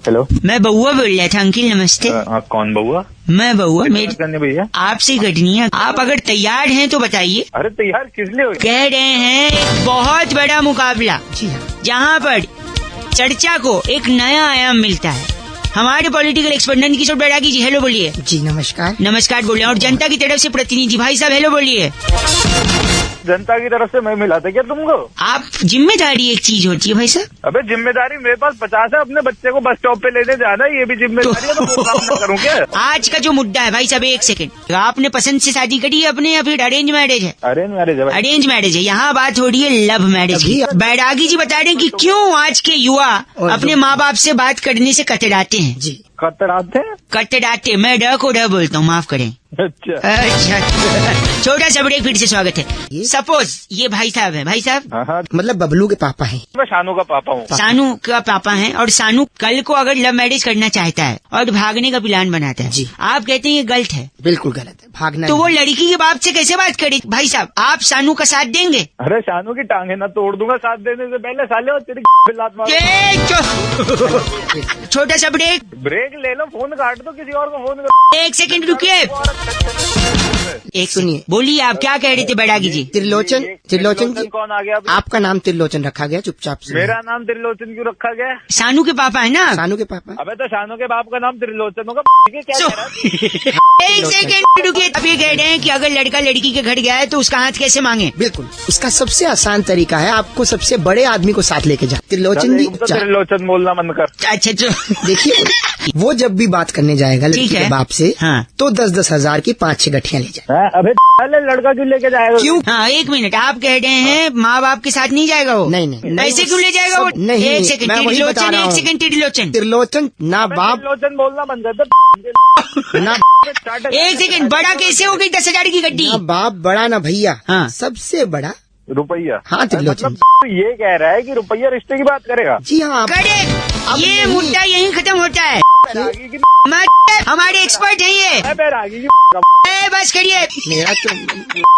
Hello, मैं बउआ बोल रहा था अंकिल, नमस्ते। कौन बउआ? मैं बउआ, मेरी करने भैया आपसे कटनी है। आप अगर तैयार हैं तो बताइए। अरे तैयार किस लिए हो? कह रहे हैं एक बहुत बड़ा मुकाबला, जहाँ पर चर्चा को एक नया आयाम मिलता है। हमारे पॉलिटिकल एक्सपर्ट नंदकिशोर बैरागी जी, हेलो बोलिए। जी नमस्कार। नमस्कार बोलिए। और जनता की तरफ से प्रतिनिधि भाई साहब, हेलो बोलिए। जनता की तरफ से मैं मिला था क्या तुमको? आप जिम्मेदारी एक चीज होती है भाई साहब। अबे जिम्मेदारी मेरे पास 50 है, अपने बच्चे को बस स्टॉप पे लेने जाना है, ये भी जिम्मेदारी है, तो वो काम ना करूँ क्या? आज का जो मुद्दा है भाई साहब, एक सेकंड, आपने पसंद से शादी करी है अपने या फिर अरेंज मैरिज है? अरेंज मैरिज है भाई। अरेंज मैरिज है। यहाँ बात हो रही है लव मैरिज की। बैरागी जी बता रहे हैं कि क्यों आज के युवा अपने माँ बाप से बात करने से कतराते हैं। जी कतराते हैं? कतराते, मैं ड को ड बोलता हूँ, माफ करें। अच्छा छोटा सा ब्रेक, फिर से स्वागत है। सपोज ये भाई साहब है, भाई साहब हाँ, मतलब बबलू के पापा हैं। मैं शानू का पापा हूँ। सानू का पापा हैं, और सानू कल को अगर लव मैरिज करना चाहता है और भागने का प्लान बनाता है, जी। आप कहते हैं ये गलत है, बिल्कुल गलत है, भागना तो वो नहीं। लड़की के बाप से कैसे बात करे? भाई साहब, आप सानू का साथ देंगे? अरे शानू की टांगे ना तोड़ दूंगा साथ देने से पहले, साले, और तेरी लात मार। छोटा सा ब्रेक, ब्रेक ले लो, फोन काट दो, किसी और को फोन करो। एक सेकंड रुकिए। एक सुनिए। बोलिए, आप क्या कह रहे थे बैरागी जी? त्रिलोचन, त्रिलोचन जी, कौन आ गया? आपका नाम त्रिलोचन रखा गया चुपचाप से। मेरा नाम त्रिलोचन क्यों रखा गया? सानू के पापा है ना? सानू के पापा। अबे तो शानू के बाप का नाम त्रिलोचन होगा। क्या कह रहा है? एक सेकंड रुकिए। अब ये कह रहे हैं कि अगर लड़का लड़की के घर गया है तो उसका हाथ कैसे मांगे? बिल्कुल, इसका सबसे आसान तरीका है, आपको सबसे बड़े आदमी को साथ लेके जा। त्रिलोचन जी, तो त्रिलोचन बोलना मन कर। अच्छा देखिए, वो जब भी बात करने जाएगा लड़की ठीक है। के बाप से, हाँ। तो 10-10 हजार की 5-6 गठियां ले जाए। अबे लड़का क्यों लेके जाएगा? क्यों? हाँ, एक मिनट, आप कह रहे हैं माँ बाप के साथ नहीं जाएगा वो? नहीं। ऐसे क्यों ले जाएगा वो? नहीं, एक सेकंड, मैं वही बता त्रिलोचन, रहा एक हूँ। सेकंड, त्रिलोचन। त्रिलोचन ना बाप त्रिलोचन बोलना बंद कर दे ना एक सेकंड, बड़ा कैसे हो गई 10,000 की गड्डी? ना बाप बड़ा ना भैया, हाँ। सबसे बड़ा रुपया। हाँ त्रिलोचन मतलब ये कह रहा है कि रुपया रिश्ते की बात करेगा? जी हाँ। करेक्ट, ये नहीं। मुद्दा यहीं खत्म होता है। बैरागी की हमारे एक्सपर्ट हैं ये। बैरागी की बस करिए, मेरा तो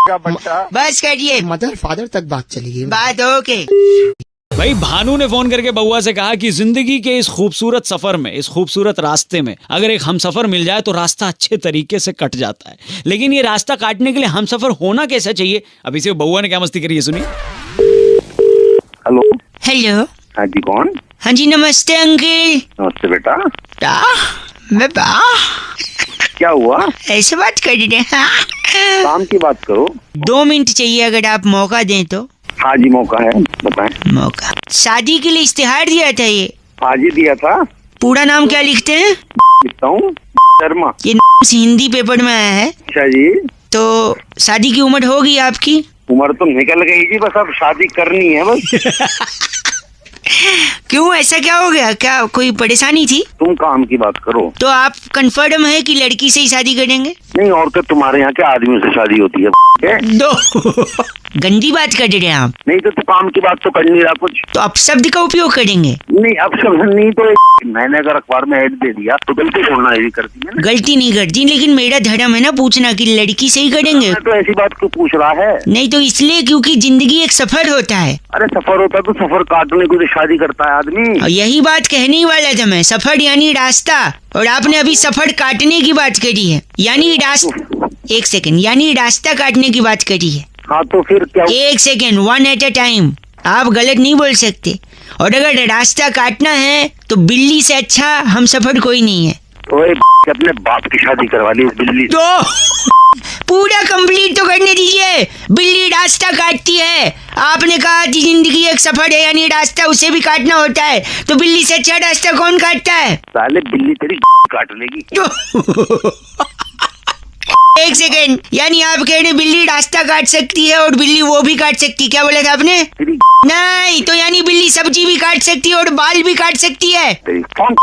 का बच्चा। बस करिए, मदर फादर तक बात चली गई। बात ओके। भाई भानु ने फोन करके बउआ से कहा कि जिंदगी के इस खूबसूरत सफर में, इस खूबसूरत रास्ते में अगर एक हमसफर मिल जाए तो रास्ता अच्छे तरीके से कट जाता है, लेकिन ये रास्ता काटने के लिए हमसफर होना कैसा चाहिए? अब इसे बउआ ने क्या मस्ती करी है, सुनिए। हेलो। हेलो। हाँ जी, कौन? हाँ जी, नमस्ते अंकल। नमस्ते बेटा। क्या हुआ? ऐसे बात कर रहे हैं? काम की बात करो। 2 मिनट चाहिए अगर आप मौका दें तो। हाँ जी, मौका है, बताएं। मौका, शादी के लिए इश्तिहार दिया था ये। हाँ जी, दिया था। पूरा नाम क्या लिखते हैं? लिखता हूँ शर्मा। ये हिंदी पेपर में आया है। अच्छा जी। तो शादी की उम्र होगी आपकी? उम्र तो निकल गई जी, बस अब शादी करनी है बस। क्यों, ऐसा क्या हो गया? क्या कोई परेशानी थी? तुम काम की बात करो। तो आप कंफर्म है कि लड़की से ही शादी करेंगे? नहीं, और तो तुम्हारे यहाँ के आदमियों से शादी होती है? दो गंदी बात कर रहे हैं आप। नहीं तो तू काम की बात तो कर नहीं रहा कुछ। तो अपशब्द का उपयोग करेंगे? नहीं, अब सब नहीं तो मैंने अगर अखबार में ऐड दे दिया तो गलती छोड़ना है, करती है ना? गलती नहीं करती, लेकिन मेरा धर्म है ना पूछना कि लड़की से ही करेंगे। मैं तो ऐसी बात क्यों पूछ रहा है? नहीं तो इसलिए क्योंकि जिंदगी एक सफर होता है। अरे सफर होता है तो सफर काटने को तो शादी करता है आदमी। और यही बात कहने ही वाला था मैं, सफर यानी रास्ता, और आपने अभी सफर काटने की बात करी है, यानी रास्ता। एक सेकंड, यानी रास्ता काटने की बात करी है। हाँ तो फिर क्या? एक सेकंड, 1 at a टाइम, आप गलत नहीं बोल सकते। और अगर रास्ता काटना है तो बिल्ली से अच्छा हम सफर कोई नहीं है। ओए अपने बाप की शादी करवा ली इस बिल्ली। तो पूरा कंप्लीट तो करने दीजिए। बिल्ली रास्ता काटती है, आपने कहा कि जिंदगी एक सफर है, यानी रास्ता उसे भी काटना होता है, तो बिल्ली से अच्छा रास्ता कौन काटता है? साले बिल्ली तेरी काट लेगी। एक सेकेंड, यानी आप कह रहे बिल्ली रास्ता काट सकती है और बिल्ली वो भी काट सकती है, क्या बोला था आपने? तेरी नहीं, तो यानी बिल्ली सब्जी भी काट सकती है और बाल भी काट सकती है। तेरी फोन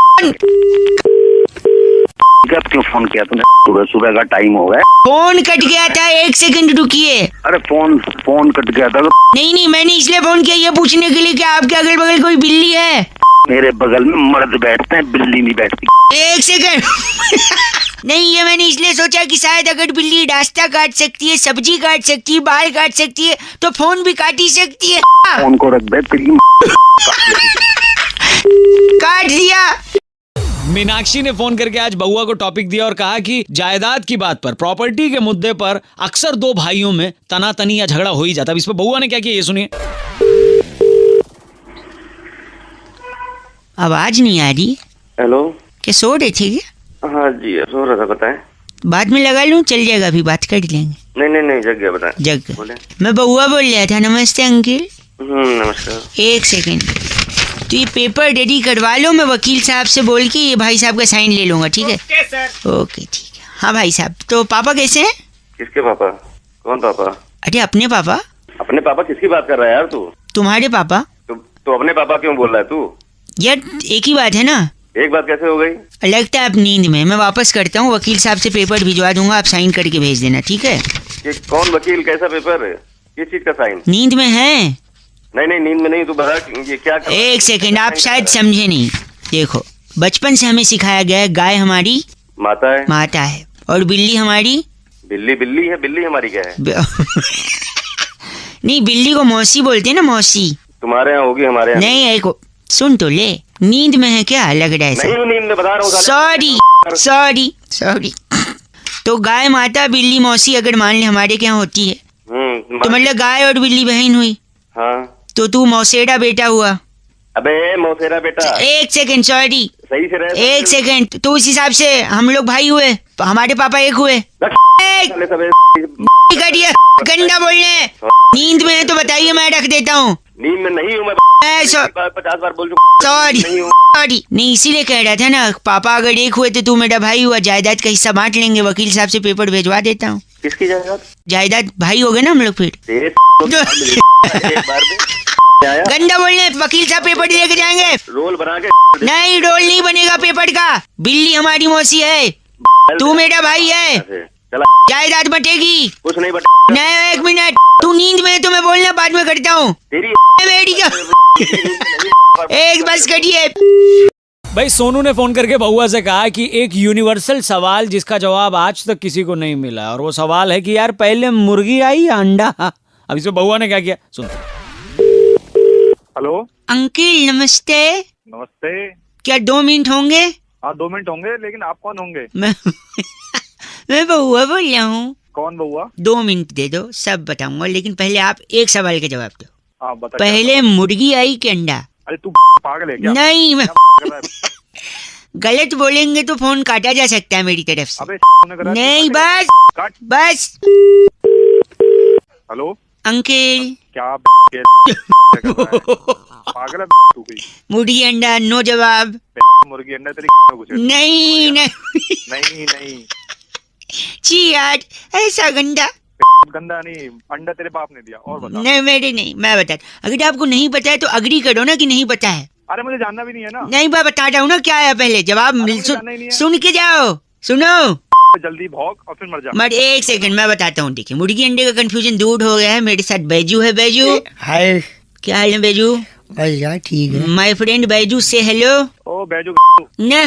जब क्यों फोन किया तूने? सुबह सुबह का टाइम हो गया। फोन कट गया था, 1 सेकंड रुकिए। अरे फोन कट गया था। नहीं, मैंने इसलिए फोन किया ये पूछने के लिए कि आपके अगल बगल कोई बिल्ली है? मेरे बगल में मर्द बैठते हैं, बिल्ली नहीं बैठती। 1 सेकंड नहीं, ये मैंने इसलिए सोचा कि शायद अगर बिल्ली रास्ता काट सकती है, सब्जी काट सकती है, बाल काट सकती है, तो फोन भी काट ही सकती है। फोन को रख दे, तेरी काट दिया। मीनाक्षी ने फोन करके आज बउआ को टॉपिक दिया और कहा कि जायदाद की बात पर, प्रॉपर्टी के मुद्दे पर अक्सर दो भाइयों में तनातनी या झगड़ा हो ही जाता है। अब इस पर बउआ ने क्या किया ये सुनिए। आवाज नहीं आ रही। हेलो। क्या सो रहे थे क्या? हाँ जी सो रहा था, बताएं। बाद में लगा लूं, चल जाएगा, अभी बात कर लेंगे। नहीं जग गया, बताएं। जग गया। बोले। मैं बउआ बोल रहा था। नमस्ते अंकिल। नमस्कार। एक सेकंड, तो ये पेपर रेडी करवा लो, मैं वकील साहब से बोल के ये भाई साहब का साइन ले लूंगा, ठीक है? Okay sir. ओके ठीक है। हाँ भाई साहब, तो पापा कैसे हैं? किसके पापा? कौन पापा? अरे अपने पापा। अपने पापा किसकी बात कर रहा है यार तू? तुम्हारे पापा। तो अपने पापा क्यों बोल रहा है तू? यार एक ही बात है ना। एक बात कैसे हो गई? लगता है आप नींद में। मैं वापस करता हूँ, वकील साहब से पेपर भिजवा दूंगा, आप साइन करके भेज देना, ठीक है? ये कौन वकील, कैसा पेपर है, किस चीज का साइन? नींद में है। नहीं नींद में नहीं, तू बता ये क्या कर... एक सेकंड, आप शायद समझे नहीं। देखो, बचपन से हमें सिखाया गया है, गाय हमारी माता है और बिल्ली हमारी बिल्ली है। बिल्ली हमारी क्या है? नहीं, बिल्ली को मौसी बोलते हैं ना, मौसी। तुम्हारे यहाँ होगी, हमारे यहाँ नहीं है को। सुन तो ले, नींद में है क्या? लग रहा है नहीं हूँ, नींद में बता रहा हूँ। सॉरी। तो गाय माता, बिल्ली मौसी अगर मान ले हमारे क्या होती है, तो मतलब गाय और बिल्ली बहन हुई। हाँ, तो तू मौसेरा बेटा हुआ। अबे मौसेरा बेटा। एक सेकंड, सॉरी, सही से रहे। एक सेकंड, तो उस हिसाब से हम लोग भाई हुए, हमारे पापा एक हुए। गंदा बोलने। नींद में है तो बताइए, मैं रख देता हूँ। नींद में नहीं हूँ मैं। 50 बार बोल चुका। सॉरी, नहीं इसीलिए कह रहा था ना, पापा अगर एक हुए तो तू मेरा भाई हुआ, जायदाद का हिस्सा बांट लेंगे, वकील साहब से पेपर भेजवा देता हूँ। किसकी जायदाद? जायदाद भाई हो गए ना हम लोग फिर। गंदा बोलने, वकील साहब पेपर लेके जाएंगे। रोल बना के नहीं, रोल नहीं बनेगा पेपर का। बिल्ली हमारी मौसी है, तू मेरा भाई है, जायदाद बटेगी। कुछ नहीं नहीं, एक मिनट, तू नींद में है तो मैं बोलना बाद में करता हूँ। बेटी का एक बस करिए। भाई सोनू ने फोन करके बउआ से कहा कि एक यूनिवर्सल सवाल जिसका जवाब आज तक किसी को नहीं मिला, और वो सवाल है कि यार पहले मुर्गी आई या अंडा? अब इसमें बउआ ने क्या किया सुनते। हेलो अंकिल नमस्ते। नमस्ते। क्या 2 मिनट होंगे? हाँ 2 मिनट होंगे, लेकिन आप कौन होंगे? मैं बउआ बोल रहा हूँ। कौन बउआ? 2 मिनट दे दो, सब बताऊंगा, लेकिन पहले आप एक सवाल का जवाब दो। हाँ बता। पहले मुर्गी आई कि अंडा? अरे तू पागल है क्या? नहीं, मैं गलत बोलेंगे तो फोन काटा जा सकता है मेरी तरफ से। अबे नहीं, बस काट। बस। हेलो अंकिल, क्या पागल है तू? कोई मुर्गी अंडा, नो जवाब। मुर्गी अंडा तेरी घुसे। नहीं छी यार, ऐसा गंदा। गंदा नहीं, अंडा तेरे बाप ने दिया। और बता। नहीं मेरे नहीं, मैं बता। अगर आपको नहीं पता है तो अग्री करो ना कि नहीं पता है। अरे मुझे जानना भी नहीं है ना। नहीं, मैं बता रहा हूँ ना क्या है, पहले जवाब सुन के जाओ। सुनो, जल्दी भौंक और फिर मर जा। मर। एक सेकंड मैं बताता हूँ। देखिए, मुर्गी अंडे का कंफ्यूजन दूर हो गया है। मेरे साथ बैजू है। बैजू, हाय। क्या हाल है बैजू? भैया ठीक है। माय फ्रेंड बैजू से हेलो। ओ बैजू ना,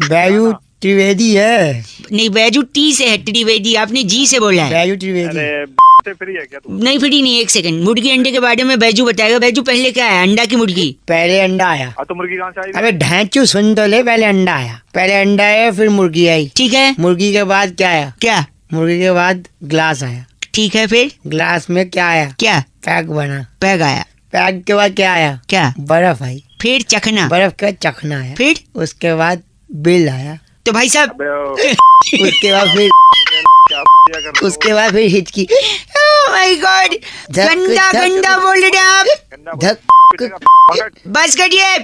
बैजू त्रिवेदी है। नहीं, बैजू टी से है, त्रिवेदी आपने जी से बोला है। बैजू त्रिवेदी। अरे फ्री है क्या तू? नहीं फ्री नहीं। एक सेकंड, मुर्गी अंडे के बारे में बैजू बताएगा। बैजू पहले क्या है, अंडा की मुर्गी? पहले अंडा आया। तो मुर्गी कहाँ से आई? अबे ढांचू सुन तो ले, पहले अंडा आया। पहले अंडा आया, फिर मुर्गी आई। ठीक है। मुर्गी के बाद क्या आया? क्या? मुर्गी के बाद ग्लास आया। ठीक है, फिर ग्लास में क्या आया? क्या? पैक बना। पैग आया। पैक के बाद क्या आया? क्या? बर्फ आई। फिर चखना। बर्फ का चखना आया। फिर उसके बाद बिल आया। तो भाई साहब उसके बाद फिर हिचकी। ओह माय गॉड, गंदा गंदा बोल रहे हैं आप। धक। बस करिए।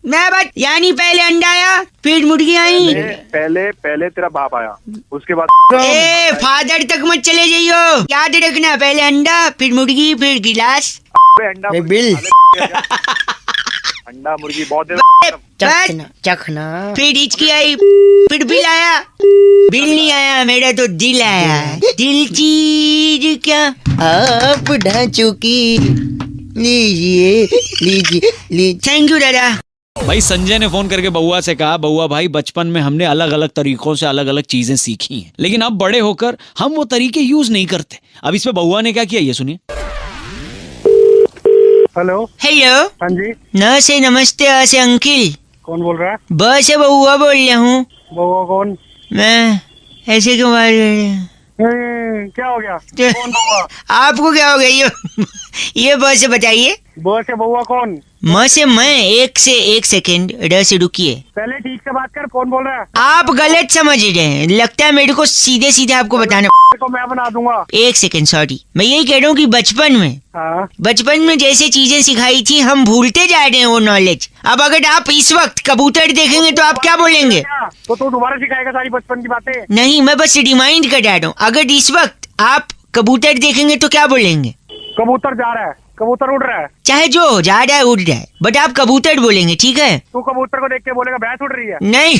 मैं बात, यानी पहले अंडा आया, फिर मुर्गी आई। पहले तेरा बाप आया, उसके बाद ए फादर तक मत चले जाइयो, याद रखना। पहले अंडा, फिर मुर्गी, फिर गिलास। अंडा बिल। अंडा मुर्गी बहुत देर। चखना। फिर हिचकी आई, फिर बिल आया। बिल नहीं आया, मेरा तो दिल आया। दिल चीज क्या आप ढांचू की लीजिए। थैंक यू दादा। भाई संजय ने फोन करके बउआ से कहा, बउआ भाई बचपन में हमने अलग अलग तरीकों से अलग अलग चीजें सीखी हैं, लेकिन अब बड़े होकर हम वो तरीके यूज नहीं करते। अब इसमें बउआ ने क्या किया ये सुनिए। हेलो। हेलो। हाँ जी। नमस्ते। नमस्ते से अंकिल। कौन बोल रहा है? ब से बउआ बोल रहा हूँ बउआ कौन? मैं। ऐसे क्यों बात कर रहे हैं? क्या हो गया? कौन बउआ? आपको क्या हो गया ये ब से बताइए। ब से बउआ कौन? म से मैं। एक सेकेंड, र से रुकिए। पहले ठीक से बात कर, कौन बोल रहा है? आप गलत समझ रहे हैं, लगता है मेरे को सीधे सीधे आपको बताना। तो मैं बना दूंगा। एक सेकेंड, सॉरी। मैं यही कह रहा हूँ कि बचपन में जैसे चीजें सिखाई थी हम भूलते जा रहे हैं वो नॉलेज। अब अगर आप इस वक्त कबूतर देखेंगे तो आप क्या बोलेंगे? तो तू दोबारा सिखाएगा सारी बचपन की बातें? नहीं, मैं बस रिमाइंड कर रहा हूँ। अगर इस वक्त आप कबूतर देखेंगे तो क्या बोलेंगे? कबूतर जा रहा है, कबूतर उड़ रहा है। चाहे जो हो, जा रहा है उड़ रहा है, बट आप कबूतर बोलेंगे, ठीक है? तू कबूतर को देख के बोलेगा भैंस उड़ रही है? नहीं।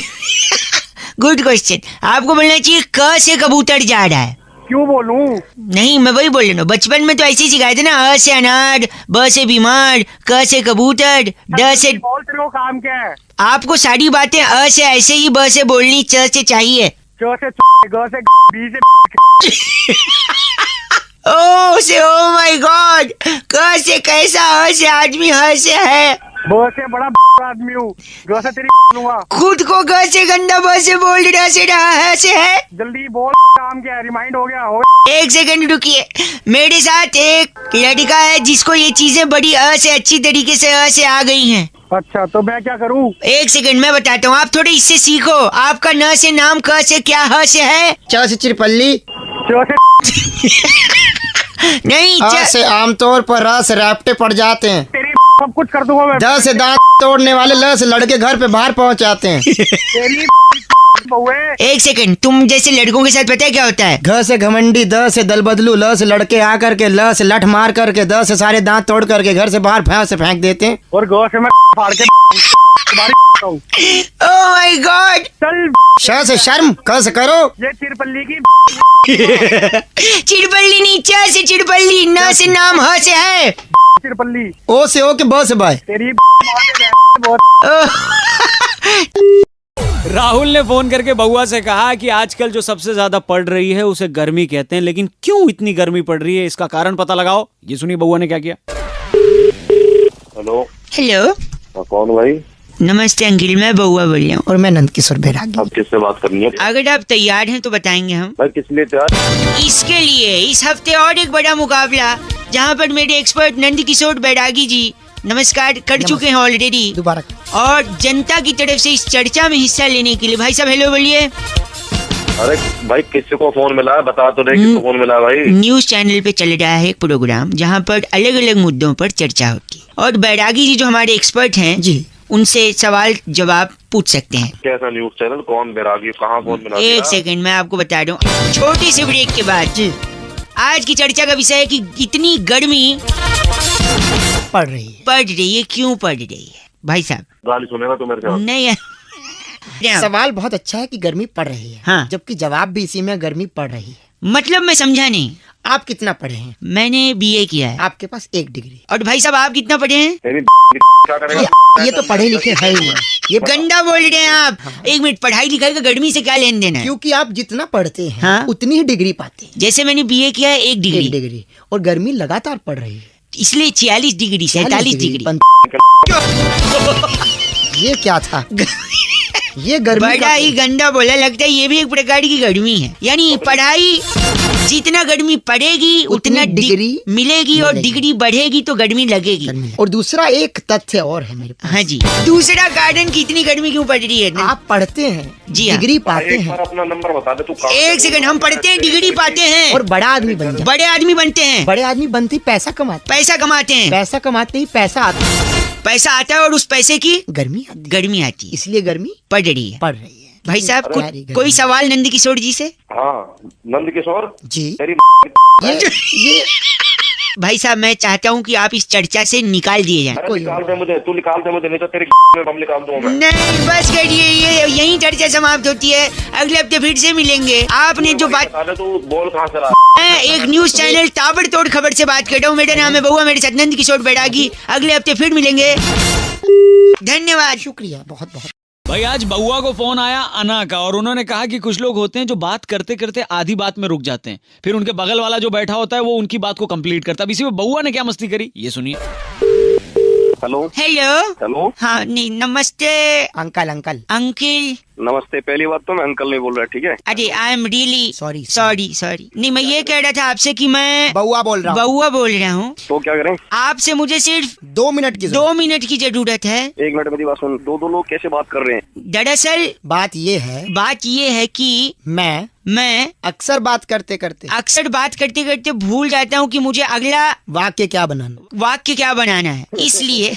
Good question. आपको बोलना चाहिए क से कबूतर जा रहा है। क्यों बोलूं? नहीं, मैं वही बोल रहा हूँ, बचपन में तो ऐसे ही सिखाए थे ना, अ से अनार, ब से बीमार, क से कबूतर, ड से। बोल, तेरे को काम क्या है? आपको सारी बातें अ से ऐसे ही, ब से बोलनी, च से चाहिए। च से ग से बी से। Oh my God. क से कैसा, अ से आदमी, ह से है। ब से बड़ा आदमी हूँ, ग से तेरी लूंगा। खुद को ग से गंदा, ब से बोल रहा से रहा, है से है। जल्दी बोल, काम क्या है? रिमाइंड हो गया? हो। एक सेकंड रुकिए। मेरे साथ एक लड़का है जिसको ये चीजें बड़ी अ से अच्छी तरीके से अ से आ गई हैं। अच्छा, तो मैं क्या करूं? एक सेकंड, मैं बताता हूँ, आप थोड़े इससे सीखो। आपका न से नाम, क से क्या, ह से है? च से चिरपल्ली, च से नहीं, आ से आमतौर पर, र से रैप्टे पड़ जाते हैं, तेरी सब कुछ कर दूंगा मैं। द से दांत तोड़ने वाले, ल से लड़के घर पे बाहर पहुंचाते हैं, तेरी बहुए। एक सेकंड, तुम जैसे लड़कों के साथ पता है क्या होता है? घ से घमंडी, द से दल बदलू, ल से लड़के आ करके, ल से लठ मार करके, द से सारे दांत तोड़ करके घर से बाहर भैंस से फेंक देते हैं। और ग से मैं फाड़ के तुम्हारी हूँ। Oh my God. चल, श से शर्म, क से करो, ये चिरपल्ली की चिड़पल्ली नहीं, च से चिड़पल्ली, न से नाम, ह से है। चिरपल्ली। ओ से ओ के ब से बाय। तेरी राहुल ने फोन करके बउआ से कहा कि आजकल जो सबसे ज्यादा पड़ रही है उसे गर्मी कहते हैं, लेकिन क्यों इतनी गर्मी पड़ रही है इसका कारण पता लगाओ। ये सुनिए बउआ ने क्या किया। हेलो, हेलो, कौन भाई? नमस्ते अंकिल, मैं बउआ बोल रहा हूँ। और मैं नंदकिशोर बैरागी। अब किससे बात करनी है अगर आप तैयार हैं तो बताएंगे हम। भाई? किस लिए तैयार? इसके लिए इस हफ्ते और एक बड़ा मुकाबला जहाँ पर मेरे एक्सपर्ट नंदकिशोर बैरागी जी नमस्कार कर चुके हैं ऑलरेडी, दोबारा। और जनता की तरफ से इस चर्चा में हिस्सा लेने के लिए भाई साहब हेलो बोलिए। अरे भाई, किसी को फोन मिला है? बता तो नहीं किसको फोन मिला है भाई? न्यूज चैनल पे चल रहा है एक प्रोग्राम जहाँ पर अलग अलग मुद्दों पर चर्चा होती है, और बैरागी जी जो हमारे एक्सपर्ट हैं जी, उनसे सवाल जवाब पूछ सकते हैं। कैसा न्यूज चैनल? कौन बैरागी? कहाँ फोन मिला? एक सेकंड, मैं आपको बता दूं, छोटे से ब्रेक के बाद जी आज की चर्चा का विषय है कि इतनी गर्मी पड़ रही है। क्यों पड़ रही है भाई साहब? गाली सुनेगा तो मेरे से? नहीं सवाल बहुत अच्छा है कि गर्मी पड़ रही है, हाँ। जबकि जवाब भी इसी में, गर्मी पड़ रही है। मतलब मैं समझा नहीं। आप कितना पढ़े हैं? मैंने बीए किया है। आपके पास 1 डिग्री। और भाई साहब आप कितना पढ़े हैं? तेरी क्या करेगा? ये तो पढ़े लिखे है ही नहीं। ये गंदा बोल रहे हैं आप। एक मिनट, पढ़ाई लिखाई का गर्मी से क्या लेन देन है? क्योंकि आप जितना पढ़ते हैं, हाँ? उतनी ही डिग्री पाते हैं। जैसे मैंने बीए किया है 1 1 डिग्री, डिग्री, और गर्मी लगातार पड़ रही है, इसलिए 46 डिग्री 47 डिग्री। ये क्या था? ये गर्मी बड़ा ही गंदा बोला, लगता है ये भी एक प्रकार की गर्मी है। यानी पढ़ाई जितना गर्मी पड़ेगी उतना डिग्री मिलेगी, और डिग्री बढ़ेगी तो गर्मी लगेगी। और दूसरा एक तथ्य और है मेरे पास। हाँ जी, दूसरा कारण कि इतनी गर्मी क्यों पड़ रही है? आप पढ़ते हैं, जी हाँ। डिग्री पाते एक बार हैं, अपना नंबर बता दे तू। एक सेकंड, हम पढ़ते हैं, डिग्री पाते हैं, और बड़ा आदमी बन जाते बड़े आदमी बनते हैं। बड़े आदमी बनते ही पैसा कमाते पैसा कमाते हैं, पैसा कमाते ही पैसा आता है, पैसा आता है, और उस पैसे की गर्मी आती है। गर्मी आती है, इसलिए गर्मी पड़ रही है। पड़ रही है। भाई साहब अरे यार, ये गर्मी। कोई सवाल नंदकिशोर जी से? हाँ, नंदकिशोर जी, तेरी ये भाई साहब मैं चाहता हूँ कि आप इस चर्चा से निकाल दिए जाएं। अरे निकाल दे मुझे, तू निकाल दे मुझे, नहीं तो तेरी में बम निकाल दूंगा मैं। नहीं बस करिए, ये यही चर्चा समाप्त होती है। अगले हफ्ते फिर से मिलेंगे। आपने जो बात, बता दे तू बोल कहाँ से रहा? मैं एक न्यूज चैनल ताबड़तोड़ खबर से बात कर रहा हूँ। मेरा नाम है बउआ, मेरे साथ नंदकिशोर बैरागी। अगले हफ्ते फिर मिलेंगे, धन्यवाद। शुक्रिया बहुत बहुत। भाई आज बउआ को फोन आया अना का, और उन्होंने कहा कि कुछ लोग होते हैं जो बात करते करते आधी बात में रुक जाते हैं, फिर उनके बगल वाला जो बैठा होता है वो उनकी बात को कंप्लीट करता है। अब इसी में बउआ ने क्या मस्ती करी ये सुनिए। Hello hello hello. हाँ नहीं नमस्ते अंकल अंकल अंकिल। नमस्ते। पहली बात तो मैं अंकल नहीं बोल रहा, ठीक है? अरे I am really Sorry, sorry नहीं मैं ये कह रहा था आपसे कि मैं बउआ बोल रहा हूँ। बउआ बोल रहा हूँ। तो क्या करें? आपसे मुझे सिर्फ 2 मिनट की जरूरत। 2 मिनट की जरूरत है। 1 मिनट मेरी बात सुन। दो लोग कैसे बात कर रहे हैं? दरअसल बात ये है कि मैं अक्सर बात करते करते अक्सर बात करते करते भूल जाता हूँ कि मुझे अगला वाक्य क्या बनाना। वाक्य क्या बनाना है, इसलिए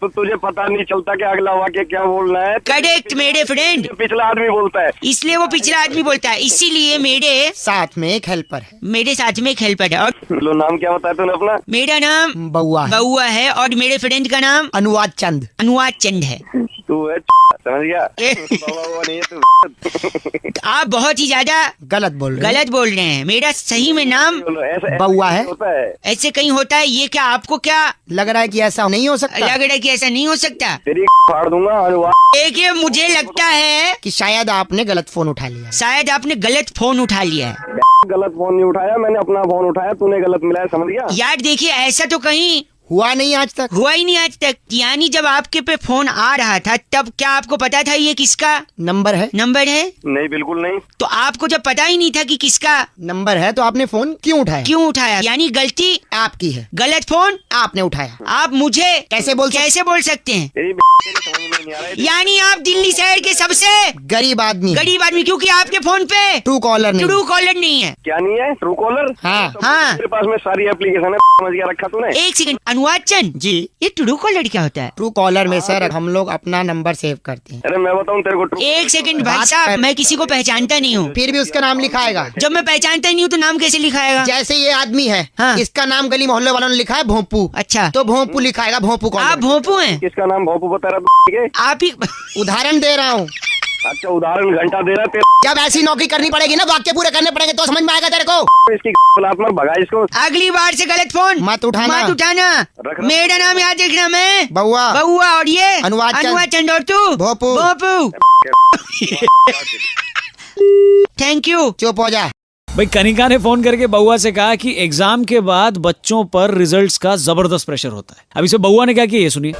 तो तुझे पता नहीं चलता कि अगला वाक्य क्या बोलना है? करेक्ट मेरे फ्रेंड, पिछला आदमी बोलता है, इसलिए वो पिछला आदमी बोलता है, इसीलिए मेरे साथ में एक हेल्पर है। साथ में एक हेल्पर है। और लो नाम क्या बताया तूने अपना? मेरा नाम बउआ है। बउआ है और मेरे फ्रेंड का नाम अनुवाद चंद। अनुवाद चंद है। तू है समझ गया? बाबा नहीं है तू। आप बहुत ही ज्यादा गलत बोल रहे गलत बोल रहे हैं। मेरा सही में नाम ऐसे बउआ है। होता है। ऐसे कहीं होता है। ये क्या आपको क्या लग रहा है कि ऐसा नहीं हो सकता लग रहा है कि ऐसा नहीं हो सकता? तेरी फाड़ दूंगा अनुवाद। देखिए मुझे लगता है कि शायद आपने गलत फोन उठा लिया। शायद आपने गलत फोन उठा लिया है। गलत फोन नहीं उठाया, मैंने अपना फोन उठाया, तूने गलत मिलाया, समझ गया? यार देखिए ऐसा तो कहीं हुआ नहीं आज तक। हुआ ही नहीं आज तक। यानी जब आपके पे फोन आ रहा था तब क्या आपको पता था ये किसका नंबर है नहीं, बिल्कुल नहीं। तो आपको जब पता ही नहीं था कि किसका नंबर है तो आपने फोन क्यों उठाया? यानी गलती आपकी है। गलत फोन आपने उठाया। आप मुझे कैसे बोल सकते हैं? तेरी समझ में नहीं आ रहा है। यानी आप दिल्ली शहर के सबसे गरीब आदमी। गरीब आदमी, क्योंकि आपके फोन पे ट्रू कॉलर नहीं। ट्रू कॉलर नहीं है। क्या नहीं है? True collar. हाँ हाँ मेरे पास में सारी एप्लीकेशन है, समझ गया? रखा तूने? एक सेकंड अनुवाद चंद जी। ये ट्रू कॉलर क्या होता है? ट्रू कॉलर में सर हम लोग अपना नंबर सेव करते हैं। अरे मैं बताऊं तेरे को। एक सेकंड भाई बात साहब, कर- मैं किसी को पहचानता नहीं हूँ। फिर भी उसका नाम लिखाएगा। जब मैं पहचानता ही नहीं हूँ तो नाम कैसे लिखाएगा? जैसे ये आदमी है हाँ। इसका नाम गली मोहल्ले वालों ने लिखा है भोंपू। अच्छा तो भोंपू लिखाएगा भोंपू आप कॉलर। भोंपू हैं? किसका नाम भोपू बता रहा है? आप ही उदाहरण दे रहा हूँ। अच्छा उदाहरण घंटा दे रहा तेरे। जब ऐसी नौकरी करनी पड़ेगी ना वाक्य पूरे करने पड़ेंगे तो समझ में आएगा तेरे को। इसकी में भगा इसको। अगली बार से गलत फोन मत उठाना। रखना। मेरा नाम याद रखना। मैं बउआ। और ये अनुवाद चंद और तू भोंपू। Thank you. चुप हो जा। भाई कनिका ने फोन करके बउआ से कहा कि एग्जाम के बाद बच्चों पर रिजल्ट्स का जबरदस्त प्रेशर होता है। अब इसे बउआ ने क्या किया ये सुनिए।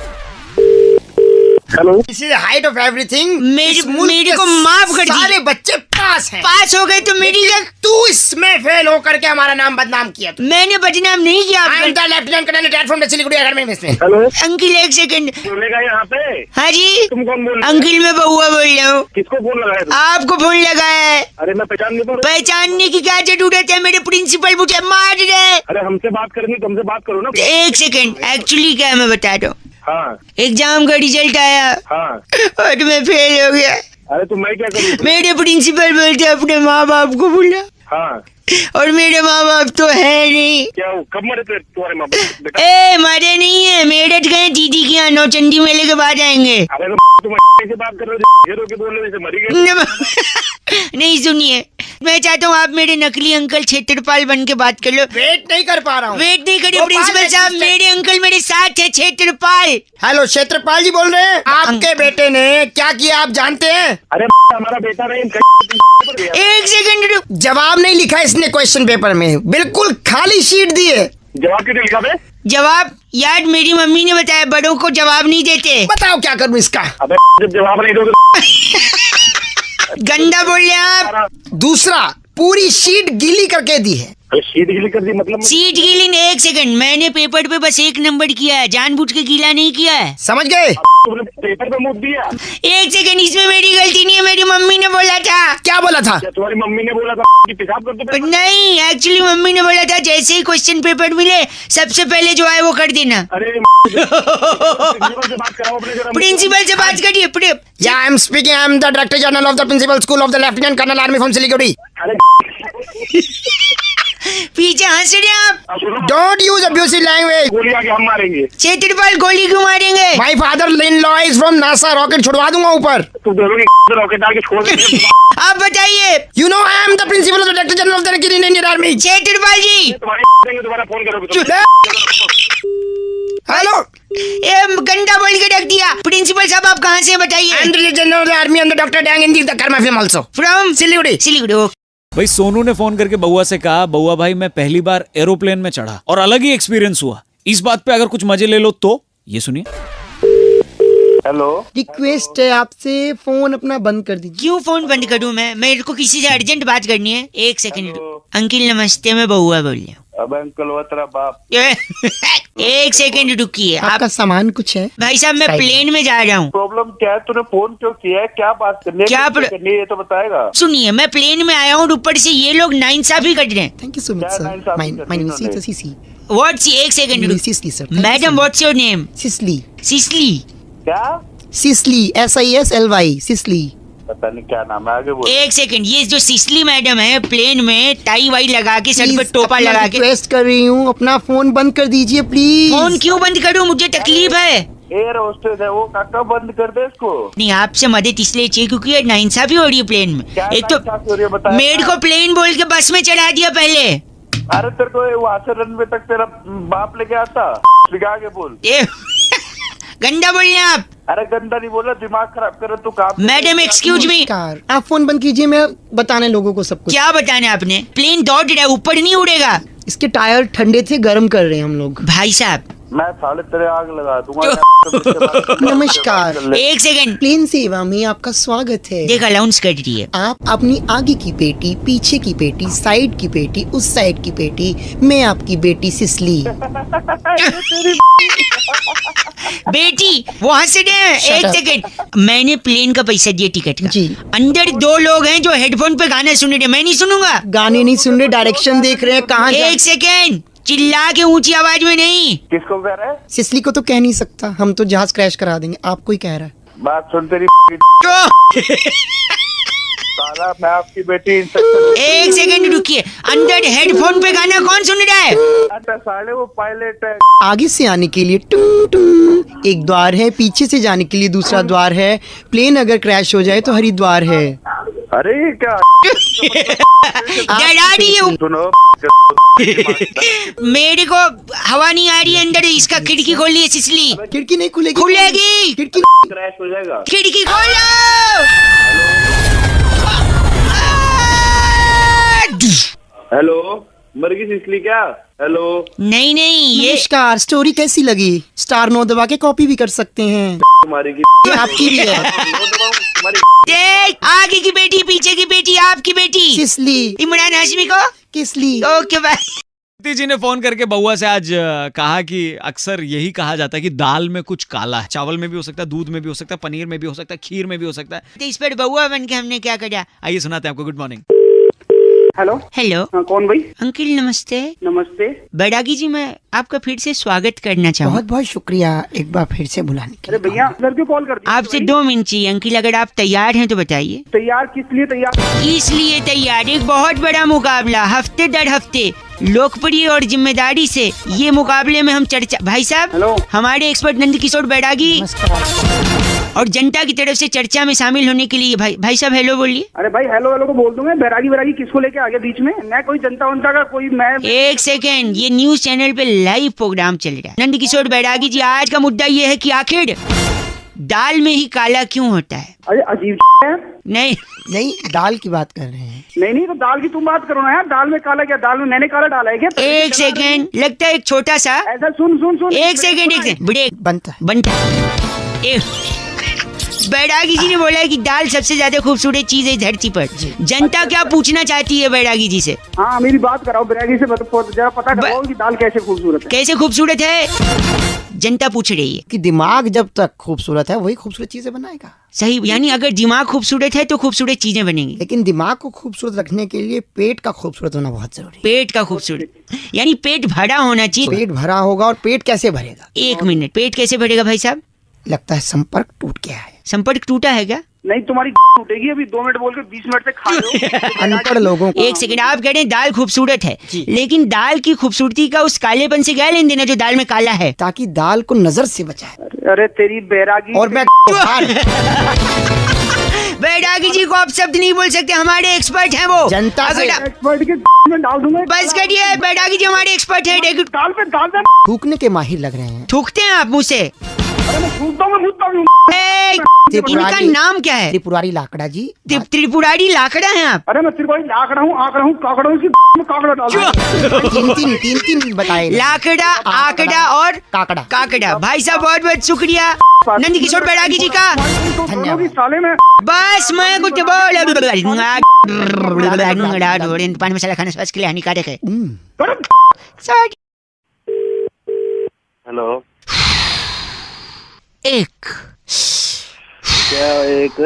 Hello. This is height of everything. मेरे को माफ कर दी। सारे बच्चे पास हैं। पास हो गए तो मेरी तू इसमें फेल हो करके हमारा नाम बदनाम किया तू। मैंने बदनाम नहीं किया आई एम आपका। The lieutenant colonel retired from the Siliguri academy में। हेलो। अंकिल एक सेकंड। बोलेगा यहाँ पे? हाँ जी तुम कौन बोल रहे हो? अंकिल मैं बउआ बोल रहा हूँ। किसको फोन लगाया तू? आपको फोन लगाया है। अरे मैं पहचान नहीं पा रहा। पहचानने की क्या जरूरत है? मेरे प्रिंसिपल मुझे मार रहे। अरे हमसे बात करनी तुमसे बात करो ना। एक सेकंड, एक्चुअली क्या है मैं बता रहा हूँ। हाँ एग्जाम का रिजल्ट आया हाँ। और मैं फेल हो गया। अरे तो मैं क्या करूँ? मेरे प्रिंसिपल बोलते अपने माँ बाप को बुला, हाँ। और मेरे माँ बाप तो है नहीं। क्या हो? कब मरे थे तुम्हारे माँ बाप? बेटा ए मरे नहीं है, मेरठ गए दीदी की यहाँ नौचंदी मेले के बाद आएंगे। अरे तो तुम कैसे बात कर रहे हो? हीरो के बोलने से मरी गए। नहीं सुनिए, मैं चाहता हूँ आप मेरे नकली अंकल क्षेत्रपाल बन के बात कर लो। वेट नहीं कर पा रहा हूँ। वेट नहीं करिए वो प्रिंसिपल बात साहब, है, मेरे अंकल मेरे साथ है क्षेत्रपाल। हेलो क्षेत्रपाल जी बोल रहे हैं। आपके बेटे ने क्या किया आप जानते हैं? अरे हमारा बेटा नहीं। एक सेकंड रुक। जवाब नहीं लिखा इसने क्वेश्चन पेपर में, बिल्कुल खाली शीट दी है। जवाब क्यों नहीं लिखा बे? जवाब यार मेरी मम्मी ने बताया बड़ों को जवाब नहीं देते। बताओ क्या करूँ इसका। अबे जब जवाब नहीं दोगे गंदा बोल रहे हैं आप। दूसरा पूरी शीट गीली करके दी है। अरे शीट गीली कर दी मतलब? सीट गीली नहीं। एक सेकंड, मैंने पेपर पे बस 1 नंबर किया है, जानबूझ के गीला नहीं किया है। समझ गए? तुमने पेपर पे मुँह दिया? एक सेकंड, इसमें मेरी गलती नहीं है, मेरी मम्मी ने बोला था। क्या बोला था? क्या तुम्हारी मम्मी ने बोला था कि पेशाब कर दो? नहीं, एक्चुअली मम्मी ने बोला था जैसे ही क्वेश्चन पेपर मिले सबसे पहले जो है वो कर देना। अरे प्रिंसिपल से बात कराओ अपने जरा। प्रिंसिपल से बात करिए। Yeah, I am speaking. I am the Director General of the Principal School of the Lieutenant Colonel Army from Siliguri. अरे पीछे हंस रहे हैं आप। अब सुनो, Don't use abusive language. गोली आके हम मारेंगे। क्षेत्रपाल गोली क्यों मारेंगे? My father-in-law is from NASA. Rocket छुड़वा दूंगा ऊपर. तुम दोनों की रॉकेट डाल के छोड़ देंगे। आप बताइए। You know I am the Principal of the Director General of the Indian Army. क्षेत्रपाल जी। तुम्हारे दोबारा फोन करोगे तुम। हेलो। ये गंदा बोल के रख दिया। प्रिंसिपल साहब आप कहाँ से हैं बताइए? I am the General of the Army and the Dr. Dang in the Karma film also. From Siliguri. Siliguri. भाई सोनू ने फोन करके बउआ से कहा, बउआ भाई मैं पहली बार एरोप्लेन में चढ़ा और अलग ही एक्सपीरियंस हुआ। इस बात पे अगर कुछ मजे ले लो तो ये सुनिए। हेलो, रिक्वेस्ट है आपसे, फोन अपना बंद कर दीजिए। क्यों फोन बंद करूं मैं? मेरे को किसी से अर्जेंट बात करनी है। एक सेकंड। हेलो। अंकिल नमस्ते, मैं बउआ बोल रहा हूँ। अब अंकल वो तेरा बाप। एक सेकंड रुकिए आप। आपका सामान कुछ है? भाई साहब मैं साइड में। प्लेन में जा रहा हूँ। प्रॉब्लम क्या है? तूने फोन क्यों किया है? क्या बात करनी है? क्या किससे करनी है? ये तो बताएगा। सुनिए, मैं प्लेन में आया हूँ, ऊपर से ये लोग नाइंसाफी कर रहे हैं। थैंक यू सो मच क्या सर। नाइंसाफी माय करनी नेम इन्होंने? इज सीसी। व्हाट्स, एक second Cicely sir. Madam, what's your name? Cicely. Cicely. क्या? Cicely, SISLY, Cicely. पता नहीं क्या नाम है, आगे बोल। एक सेकंड, ये जो सिसली मैडम है प्लेन में टाई वाई लगा के, सर पे टोपा लगा के। रिक्वेस्ट कर रही हूँ, अपना फोन बंद कर दीजिए प्लीज। फोन क्यों बंद करूं? मुझे तकलीफ है। एयर होस्टेस है वो, काका बंद कर दे इसको। नहीं, आपसे मदद इसलिए चाहिए क्योंकि ये नाइंसाफी हो रही है प्लेन में। क्या एक तो नाइंसाफी हो रही है बताया? मेड को प्लेन बोल के बस में चढ़ा दिया पहले। अरे तेरे को वहाँ से रनवे तक तेरा बाप लेके आता। आगे बोल। ए, गंदा बोल रहे हैं आप। अरे गंदा नहीं बोला, दिमाग खराब करे तू काम। Madam excuse me. नमस्कार, आप फोन बंद कीजिए, मैं बताने लोगों को सब कुछ। क्या बताना आपने? प्लेन दौड़ रहा है, ऊपर नहीं उड़ेगा। इसके टायर ठंडे थे, गर्म कर रहे हैं हम लोग। भाई साहब मैं साले तेरे आग लगा दूंगा। नमस्कार। एक सेकंड, प्लेन सेवा में आपका स्वागत है। देख अलाउंस कर रही है। आप अपनी आगे की पेटी, पीछे की पेटी, साइड की पेटी, उस साइड की पेटी, मैं आपकी बेटी सिसली। बेटी वो हंस रहे हैं। Shut एक up. सेकंड, मैंने प्लेन का पैसा दिया टिकट का। जी। अंदर दो लोग हैं जो हेडफोन पे गाने सुन रहे हैं, मैं नहीं सुनूंगा। गाने नहीं सुन रहे, डायरेक्शन देख रहे हैं कहाँ जा। एक सेकंड, चिल्ला के ऊंची आवाज में नहीं। किसको कह रहा है? सिसली को तो कह नहीं सकता, हम तो जहाज क्रैश करा देंगे। आपको ही कह रहा है। बात सुन तेरी। तो साला मैं आपकी बेटी इंस्पेक्टर। एक सेकंड रुकिए, अंदर हेडफोन पे गाना कौन सुन रहा है? अच्छा साले वो पायलट है। आगे से आने के लिए टुंग टुंग एक द्वार है, पीछे से जाने के लिए दूसरा द्वार है। प्लेन अगर क्रैश हो जाए तो हरिद्वार है। अरे ये क्या? डरा रही है। सुनो मेरे को हवा नहीं आ रही है अंदर, इसका खिड़की खोल ली है सिसली। खिड़की नहीं खुलेगी। खुलेगी। खिड़की क्रैश हो जाएगा। खिड़की खोलो। हेलो, मर गई सिसली क्या? हेलो, नहीं नहीं, ये नमस्कार, स्टोरी कैसी लगी? स्टार 9 दबा के कॉपी भी कर सकते हैं। तुम्हारी की ये आपकी भी है। तुम्हारी देख, आगे की बेटी, पीछे की बेटी, आपकी बेटी सिसली। इमरान हाशमी को। किसली? Okay bye. कीर्ति जी ने फोन करके बउआ से आज कहा कि अक्सर यही कहा जाता है कि दाल में कुछ काला है। चावल में भी हो सकता है, दूध में भी हो सकता है, पनीर में भी हो सकता है, खीर में भी हो सकता है। तो इस पर बउआ बन के हमने क्या करा? आइए सुनाते हैं आपको। Good morning. हेलो। हेलो हाँ, कौन भाई? अंकिल नमस्ते। नमस्ते। बड़ागी जी, मैं आपका फिर से स्वागत करना चाहूँ। बहुत बहुत शुक्रिया एक बार फिर से बुलाने के अरे लिए। भैया इधर क्यों कॉल कर दी? आपसे 2 मिनट चाहिए अंकिल, अगर आप तैयार हैं तो बताइए। तैयार किस लिए तैयार? इसलिए तैयार, एक बहुत बड़ा मुकाबला, हफ्ते दर हफ्ते लोकप्रिय और जिम्मेदारी से ये मुकाबले में हम चर्चा। भाई साहब, हेलो। हमारे एक्सपर्ट नंद किशोर बैरागी और जनता की तरफ से चर्चा में शामिल होने के लिए भाई साहब हेलो बोलिए। अरे भाई हेलो हेलो को बोल दूंगा। बैरागी किसको लेके आ गया बीच में? मैं कोई जनता वंता का कोई मैं। एक सेकेंड, ये न्यूज चैनल पे लाइव प्रोग्राम चल रहा है। नंद किशोर बैरागी जी, आज का मुद्दा ये है कि आखिर दाल में ही काला क्यों होता है? अरे अजीब है। नहीं नहीं, दाल की बात कर रहे हैं। नहीं तो दाल की तुम बात करो ना यार। दाल में काला क्या? दाल में मैंने काला डाला है क्या? एक सेकेंड, लगता है एक छोटा सा। ऐसा सुन एक सेकेंड ब्रेक बनता है। बनता एक बैरागी जी ने बोला है कि दाल सबसे ज्यादा खूबसूरत चीज है धरती पर। जनता क्या पूछना चाहती है बैरागी जी से? हाँ, मेरी बात कराओ बैरागी से। जरा पता कराओ कि दाल कैसे खूबसूरत है। कैसे खूबसूरत है जनता पूछ रही है। कि दिमाग जब तक खूबसूरत है वही खूबसूरत चीजें बनाएगा। सही, यानी अगर दिमाग खूबसूरत है तो खूबसूरत चीजें बनेंगी। लेकिन दिमाग को खूबसूरत रखने के लिए पेट का खूबसूरत होना बहुत जरूरी है। पेट का खूबसूरत, यानी पेट भरा होना चाहिए। पेट भरा होगा, और पेट कैसे भरेगा? एक मिनट, पेट कैसे भरेगा भाई साहब? लगता है संपर्क टूट गया है। संपर्क टूटा है क्या? नहीं, तुम्हारी टूटेगी अभी। 2 मिनट बोल के 20 मिनट से खा रहे हो। अनपढ़ लोगों को। एक सेकंड, आप कह रहे हैं दाल खूबसूरत है, लेकिन दाल की खूबसूरती का उस कालेपन से क्या लेन देना जो दाल में काला है? ताकि दाल को नजर से बचाए। अरे तेरी बैरागी। और मैं बैरागी जी को आप शब्द नहीं बोल सकते, हमारे एक्सपर्ट हैं वो। जनता से अगर एक्सपर्ट के में डाल दूंगा। बस करिए, बैरागी जी हमारे एक्सपर्ट है। दाल पे दाल पे थूकने के माहिर लग रहे हैं। थूकते हैं आप मुँह से? अरे मैं थूकता हूँ, मैं मुझता हूँ। इनका नाम क्या है? त्रिपुरारी लाकड़ा जी। त्रिपुरारी लाकड़ा है आप? अरे मैं त्रिपुरारी लाकड़ा हूँ, आकड़ा हूँ, काकड़ा हूँ, काकड़ा डाल तीन बताए। लाकड़ा, आकड़ा और काकड़ा। काकड़ा। भाई साहब बहुत बहुत शुक्रिया नंद किशोर बैरागी जी का। धन्यवाद साले में। बस मैं कुछ बोल पान मसाला खाना स्वास्थ्य के लिए हानिकारक है। Sorry। हेलो, एक, क्या एक,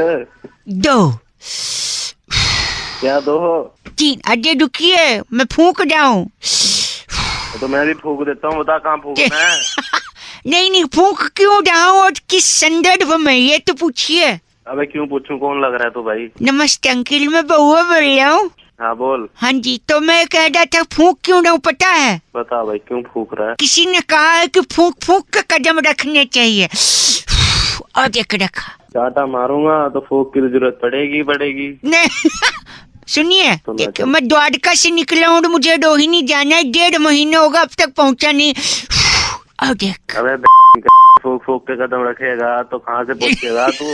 दो, क्या दो? तीन। अरे रुकिए मैं फूंक जाऊं। तो मैं भी फूक देता हूँ, बता कहाँ फूकना है? नहीं फूंक क्यों जाऊं और किस संदर्भ में ये तो पूछिए। अबे क्यों पूछूं, कौन लग रहा है तू भाई? नमस्ते अंकिल, मैं बउआ बोल रहा हूँ। हाँ बोल। हाँ जी, तो मैं कह रहा था फूंक क्यों जाऊं पता है? बता भाई क्यों फूक रहा है? किसी ने कहा है कि फूंक फूंक के कदम रखने चाहिए और देख रखा। चाटा मारूंगा तो फूक की जरूरत पड़ेगी। नहीं सुनिए, सुना मैं द्वारका से निकला हूँ, मुझे रोहिणी जाना है, 1.5 महीने होगा अब तक पहुँचा नहीं। और देख। अबे फूक के कदम रखेगा तो कहाँ से पहुँचेगा तू?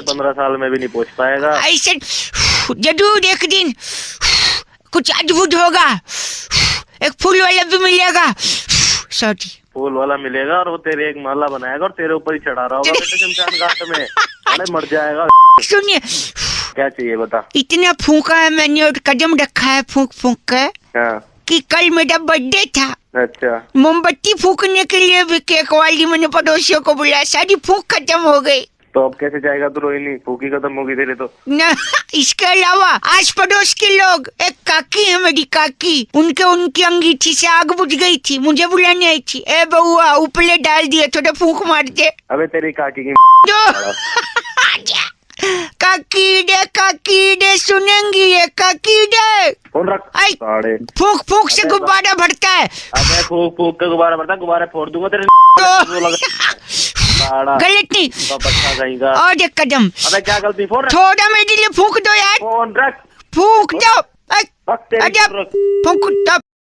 15 साल में भी नहीं पहुँच पाएगा। ऐसे जरूर एक दिन कुछ अद्भुत होगा, एक फूल वाला भी मिलेगा। सॉरी, फूल वाला मिलेगा और वो तेरे एक माला बनाएगा और तेरे ऊपर ही चढ़ा रहा होगा बेटे शमशान घाट में। अरे मर जाएगा। सुनिए, क्या चाहिए बता? इतना फूंका है मैंने और कदम रखा है फूंक फूंक के हाँ। कि कल मेरा बर्थडे था। अच्छा, मोमबत्ती फूकने के लिए भी केक वाली मैंने पड़ोसियों को बुलाया, सारी फूंक खत्म हो गई। तो अब कैसे जाएगा तू रोहिणी? फूकी खत्म होगी तेरे तो। न, इसके अलावा आस पड़ोस के लोग, एक काकी है मेरी काकी, उनकी अंगीठी से आग बुझ गई थी, मुझे बुलाने आई थी। ए बउआ उपले डाल दिए, थोड़ा फूंक मार दे। अबे तेरी काकी की जो काकी दे सुनेंगी ये काकी दे। फोन रख। आई, साढ़े फूंक फूंक से गुब्बारा भरता है। अबे फूक के गुब्बारा भरता, गुब्बारे फोड़ दूंगा तेरे। गलत नहीं, बच्चा कहेगा। और एक कदम। अबे क्या गलती? फोन रख। थोड़ा मेरे लिए फूंक दो यार, फोन रख। फूंक दो। बस तेरी फूंक दो।